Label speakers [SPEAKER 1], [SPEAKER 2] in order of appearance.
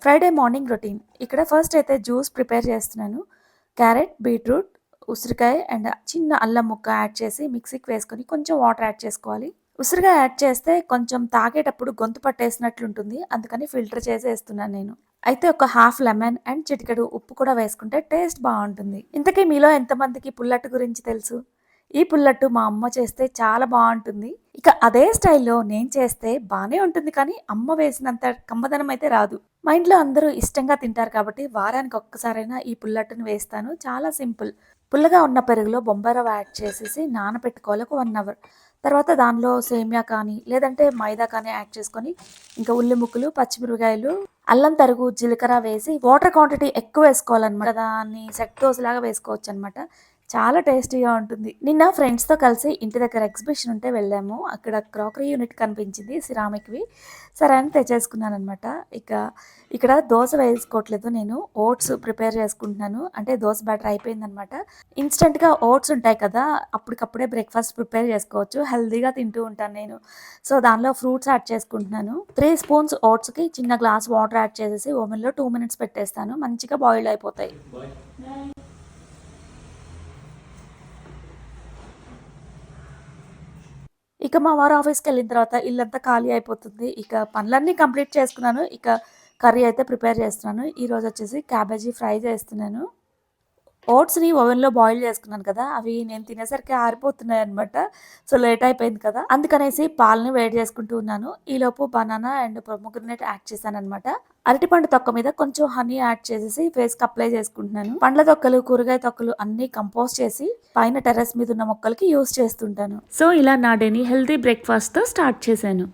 [SPEAKER 1] Friday morning routine. ఇక్కడ first అయితే juice prepare చేస్తున్నాను. క్యారెట్, బీట్రూట్, ఉసిరికాయ అండ్ చిన్న అల్లం ముక్క యాడ్ చేసి మిక్సీకి వేసుకొని కొంచెం వాటర్ యాడ్ చేసుకోవాలి. ఉసిరికాయ యాడ్ చేస్తే కొంచెం తాగేటప్పుడు గొంతు పట్టేసినట్లుంటుంది. అందుకని ఫిల్టర్ చేసి వేస్తున్నాను నేను. అయితే ఒక హాఫ్ లెమన్ అండ్ చిటికెడు ఉప్పు కూడా వేసుకుంటే టేస్ట్ బాగుంటుంది. ఇంతకీ మీలో ఎంతమందికి పుల్లట్టు గురించి తెలుసు? ఈ పుల్లట్టు మా అమ్మ చేస్తే చాలా బాగుంటుంది. ఇక అదే స్టైల్లో నేను చేస్తే బానే ఉంటుంది, కానీ అమ్మ వేసినంత కమ్మదనం అయితే రాదు. మా ఇంట్లో అందరూ ఇష్టంగా తింటారు కాబట్టి వారానికి ఒక్కసారైనా ఈ పుల్లట్టుని వేస్తాను. చాలా సింపుల్. పుల్లగా ఉన్న పెరుగులో బొంబాయి రవ్వ యాడ్ చేసేసి నానబెట్టుకోవాలి ఒక 1 అవర్. తర్వాత దానిలో సేమియా కానీ లేదంటే మైదా కానీ యాడ్ చేసుకొని ఇంకా ఉల్లి ముక్కలు, పచ్చిమిరపకాయలు, అల్లం తరుగు, జీలకర్ర వేసి వాటర్ క్వాంటిటీ ఎక్కువ వేసుకోవాలన్నమాట. దాన్ని సెట్ దోసలాగా వేసుకోవచ్చు అనమాట. చాలా టేస్టీగా ఉంటుంది. నిన్న ఫ్రెండ్స్తో కలిసి ఇంటి దగ్గర ఎగ్జిబిషన్ ఉంటే వెళ్ళాము. అక్కడ క్రాకరీ యూనిట్ కనిపించింది, సిరామిక్వి. సరే అని తెచ్చేసుకున్నాను అనమాట. ఇక్కడ దోశ వేసుకోవట్లేదు, నేను ఓట్స్ ప్రిపేర్ చేసుకుంటున్నాను. అంటే దోశ బ్యాటర్ అయిపోయిందనమాట. ఇన్స్టెంట్గా ఓట్స్ ఉంటాయి కదా, అప్పటికప్పుడే బ్రేక్ఫాస్ట్ ప్రిపేర్ చేసుకోవచ్చు. హెల్తీగా తింటూ ఉంటాను నేను. సో దానిలో ఫ్రూట్స్ యాడ్ చేసుకుంటున్నాను. 3 స్పూన్స్ ఓట్స్కి చిన్న గ్లాస్ వాటర్ యాడ్ చేసేసి ఓవెన్లో 2 మినిట్స్ పెట్టేస్తాను. మంచిగా బాయిల్ అయిపోతాయి. ఇక మా వారు ఆఫీస్కి వెళ్ళిన తర్వాత ఇల్లంతా ఖాళీ అయిపోతుంది. ఇక పనులన్నీ కంప్లీట్ చేసుకున్నాను. ఇక కర్రీ అయితే ప్రిపేర్ చేస్తున్నాను. ఈరోజు వచ్చేసి క్యాబేజీ ఫ్రై చేస్తున్నాను. ఓట్స్ని ఓవెన్లో బాయిల్ చేసుకున్నాను కదా, అవి నేను తినేసరికి ఆరిపోతున్నాయి అనమాట. సో లేట్ అయిపోయింది కదా, అందుకనేసి పాలని వేడి చేసుకుంటూ ఉన్నాను. ఈలోపు బనానా అండ్ పొమోగ్రనేట్ యాడ్ చేశాను అనమాట. అరటిపండు తొక్క మీద కొంచెం హనీ యాడ్ చేసేసి ఫేస్కి అప్లై చేసుకుంటున్నాను. పండ్ల తొక్కలు, కూరగాయ తొక్కలు అన్ని కంపోస్ట్ చేసి పైన టెర్రస్ మీద ఉన్న మొక్కలకి యూస్ చేస్తుంటాను. సో ఇలా నా డేని హెల్తీ బ్రేక్ఫాస్ట్తో స్టార్ట్ చేశాను.